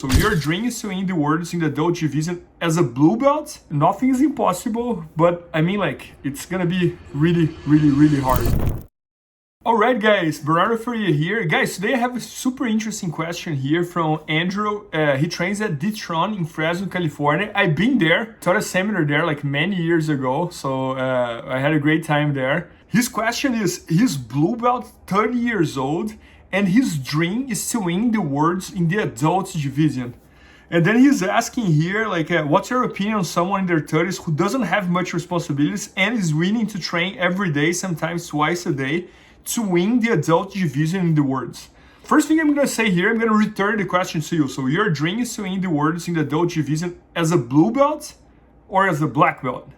So your dream is to win the worlds in the adult division as a blue belt. Nothing is impossible, but I mean, like, it's gonna be really hard. Alright guys, Bernardo Faria here. Guys, today I have a super interesting question here from Andrew. He trains at D-Tron in Fresno, California. I've been there, taught a seminar there like many years ago, so I had a great time there. His question is, he's blue belt, 30 years old, and his dream is to win the worlds in the adult division. And then he's asking here, like, what's your opinion on someone in their 30s who doesn't have much responsibilities and is willing to train every day, sometimes twice a day, to win the adult division in the worlds? First thing I'm gonna say here, I'm gonna return the question to you. So your dream is to win the worlds in the adult division as a blue belt or as a black belt?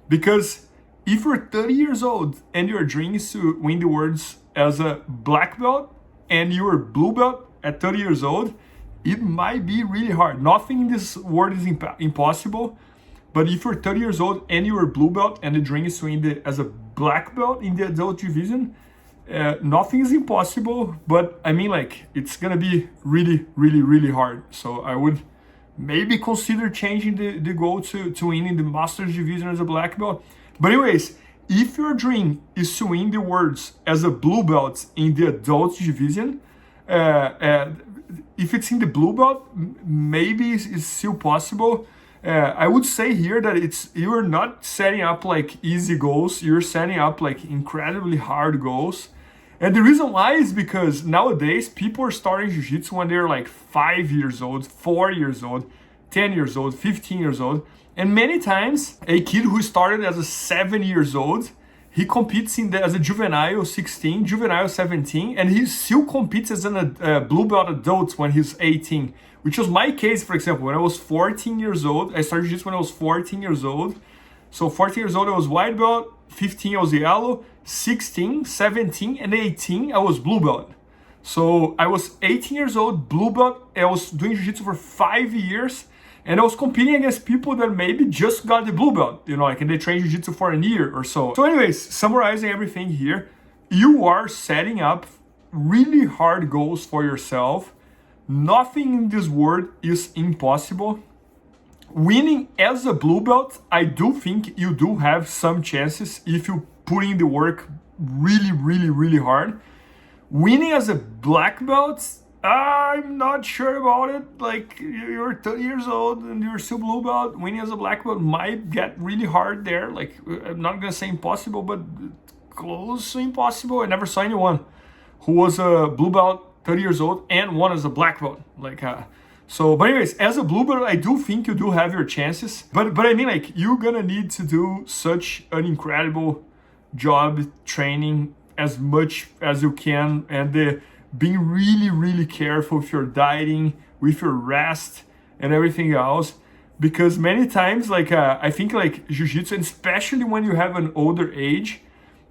Because if you're 30 years old and your dream is to win the worlds as a black belt and you're blue belt at 30 years old, it might be really hard. Nothing in this world is impossible. But if you're 30 years old and you're a blue belt and the dream is to win as a black belt in the adult division, nothing is impossible, but I mean, like, it's gonna be really hard. So I would maybe consider changing the goal to win in the Masters division as a black belt. But anyways, if your dream is to win the worlds as a blue belt in the adult division, if it's in the blue belt, maybe it's still possible. I would say here that you're not setting up like easy goals, you're setting up like incredibly hard goals. And the reason why is because nowadays people are starting jiu-jitsu when they're like 5 years old, 4 years old, 10 years old, 15 years old. And many times a kid who started as a 7 years old, he competes as a juvenile 16, juvenile 17, and he still competes as a blue belt adult when he's 18, which was my case, for example. When I was 14 years old, I started jiu-jitsu when I was 14 years old. So 14 years old, I was white belt, 15, I was yellow, 16, 17, and 18, I was blue belt. So I was 18 years old, blue belt, I was doing jiu-jitsu for 5 years, and I was competing against people that maybe just got the blue belt, you know, like, and they trained jiu-jitsu for a year or so. So anyways, summarizing everything here, you are setting up really hard goals for yourself. Nothing in this world is impossible. Winning as a blue belt, I do think you do have some chances if you put in the work really hard. Winning as a black belt, I'm not sure about it. Like, you're 30 years old and you're still blue belt. Winning as a black belt might get really hard there. Like, I'm not gonna say impossible, but close to impossible. I never saw anyone who was a blue belt 30 years old and won as a black belt. Like, but anyways, as a blue belt, I do think you do have your chances. But I mean, like, you're gonna need to do such an incredible job training as much as you can, and being really careful with your dieting, with your rest and everything else. Because many times, like, I think like jiu-jitsu, and especially when you have an older age,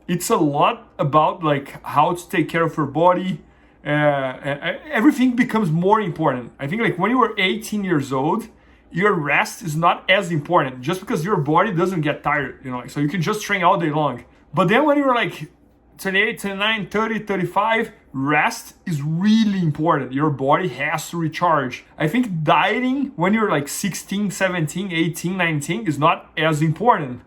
it's a lot about like how to take care of your body. Everything becomes more important. I think like when you are 18 years old, your rest is not as important, just because your body doesn't get tired, you know, like, so you can just train all day long. But then when you're like 28, 29, 30, 35, rest is really important. Your body has to recharge. I think dieting when you're like 16, 17, 18, 19 is not as important.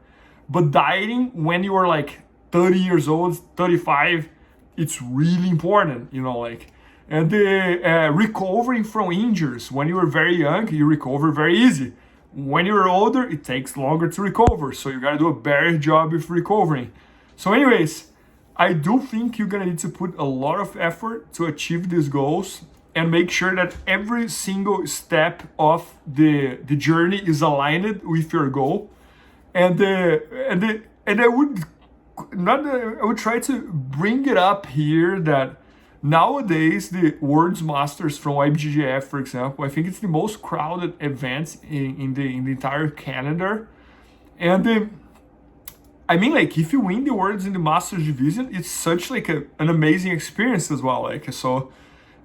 But dieting when you are like 30 years old, 35, it's really important, you know, like. And recovering from injuries. When you are very young, you recover very easy. When you're older, it takes longer to recover. So you gotta do a better job with recovering. So anyways, I do think you're gonna need to put a lot of effort to achieve these goals and make sure that every single step of the journey is aligned with your goal. And I would try to bring it up here that nowadays the Worlds Masters from IBJJF, for example, I think it's the most crowded event in the entire Canada. And I mean, like, if you win the Worlds in the Masters division, it's such like an amazing experience as well. Like, so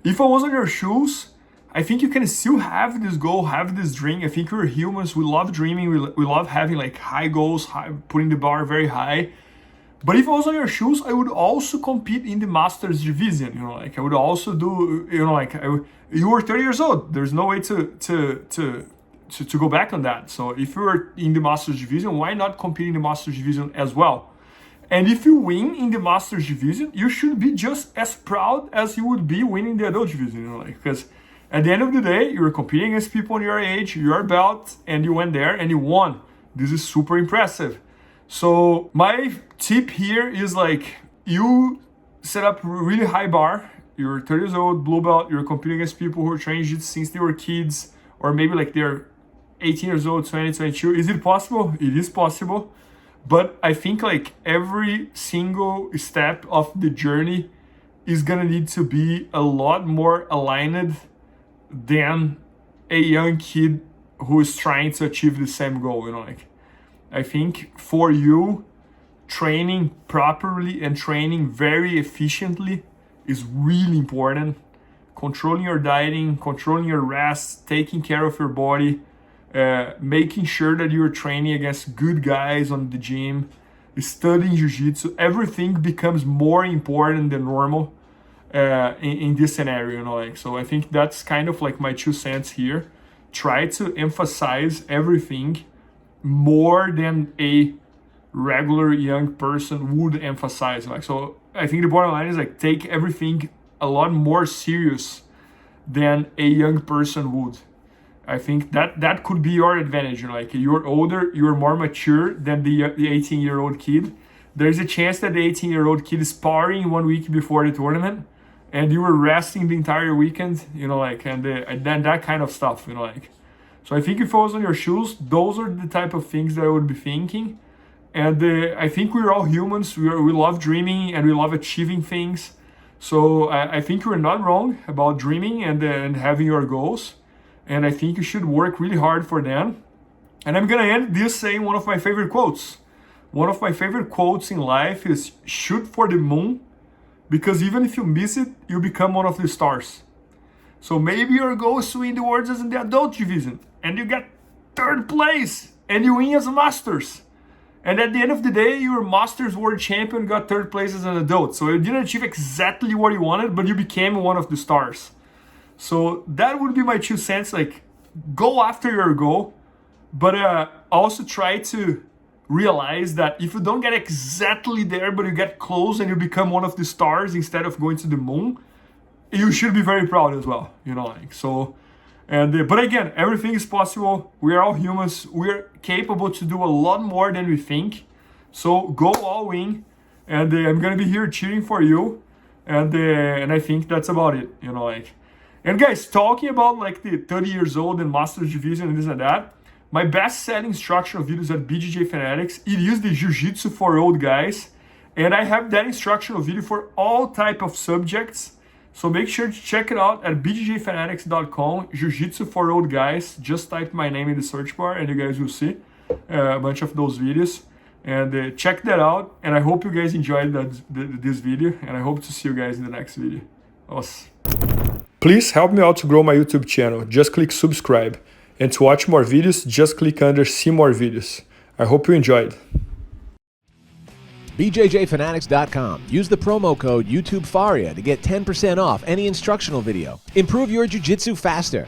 if I was on your shoes, I think you can still have this goal, have this dream. I think we're humans, we love dreaming, we love having like high goals, putting the bar very high. But if I was on your shoes, I would also compete in the Masters division. You know, like I would also do. You know, like you were 30 years old. There's no way to go back on that. So if you were in the Masters division, why not compete in the Masters division as well? And if you win in the Masters division, you should be just as proud as you would be winning the adult division. You know, like, because at the end of the day, you're competing against people on your age, your belt, and you went there and you won. This is super impressive. So my tip here is like, you set up a really high bar. You're 30 years old, blue belt, you're competing against people who are trained jiu-jitsu since they were kids, or maybe like they're 18 years old, 20, 22. Is it possible? It is possible. But I think like every single step of the journey is gonna need to be a lot more aligned than a young kid who is trying to achieve the same goal. You know, like I think for you, training properly and training very efficiently is really important. Controlling your dieting, controlling your rest, taking care of your body, making sure that you're training against good guys on the gym, studying jiu-jitsu, everything becomes more important than normal in this scenario, you know, like, so I think that's kind of like my 2 cents here. Try to emphasize everything more than a regular young person would emphasize. Like, so I think the bottom line is like, take everything a lot more serious than a young person would. I think that could be your advantage. You know, like you're older, you're more mature than the 18-year-old kid. There's a chance that the 18-year-old kid is sparring 1 week before the tournament, and you were resting the entire weekend. You know, like and then that kind of stuff. You know, like. So I think if I was on your shoes, those are the type of things that I would be thinking. And I think we're all humans. We love dreaming and we love achieving things. So I think you're not wrong about dreaming and having your goals. And I think you should work really hard for them. And I'm gonna end this saying one of my favorite quotes. One of my favorite quotes in life is shoot for the moon, because even if you miss it, you become one of the stars. So maybe your goal is to win the Worlds in the adult division, and you get 3rd place, and you win as a Masters. And at the end of the day, you're Masters World Champion, got 3rd place as an adult. So you didn't achieve exactly what you wanted, but you became one of the stars. So that would be my 2 cents, like go after your goal, but also try to realize that if you don't get exactly there, but you get close and you become one of the stars instead of going to the moon, you should be very proud as well, you know, like, so, and, but again, everything is possible. We are all humans. We're capable to do a lot more than we think. So go all in, and I'm going to be here cheering for you. And I think that's about it, you know, like. And guys, talking about like the 30 years old and Masters Division and this and that, my best selling instructional videos at BJJ Fanatics, it is the Jiu-Jitsu for old guys. And I have that instructional video for all type of subjects. So make sure to check it out at bjjfanatics.com, Jiu-Jitsu for old guys. Just type my name in the search bar and you guys will see a bunch of those videos. And check that out. And I hope you guys enjoyed this video. And I hope to see you guys in the next video. Awesome. Please help me out to grow my YouTube channel. Just click subscribe. And to watch more videos, just click under see more videos. I hope you enjoyed. BJJFanatics.com. Use the promo code YouTubeFaria to get 10% off any instructional video. Improve your jiu-jitsu faster.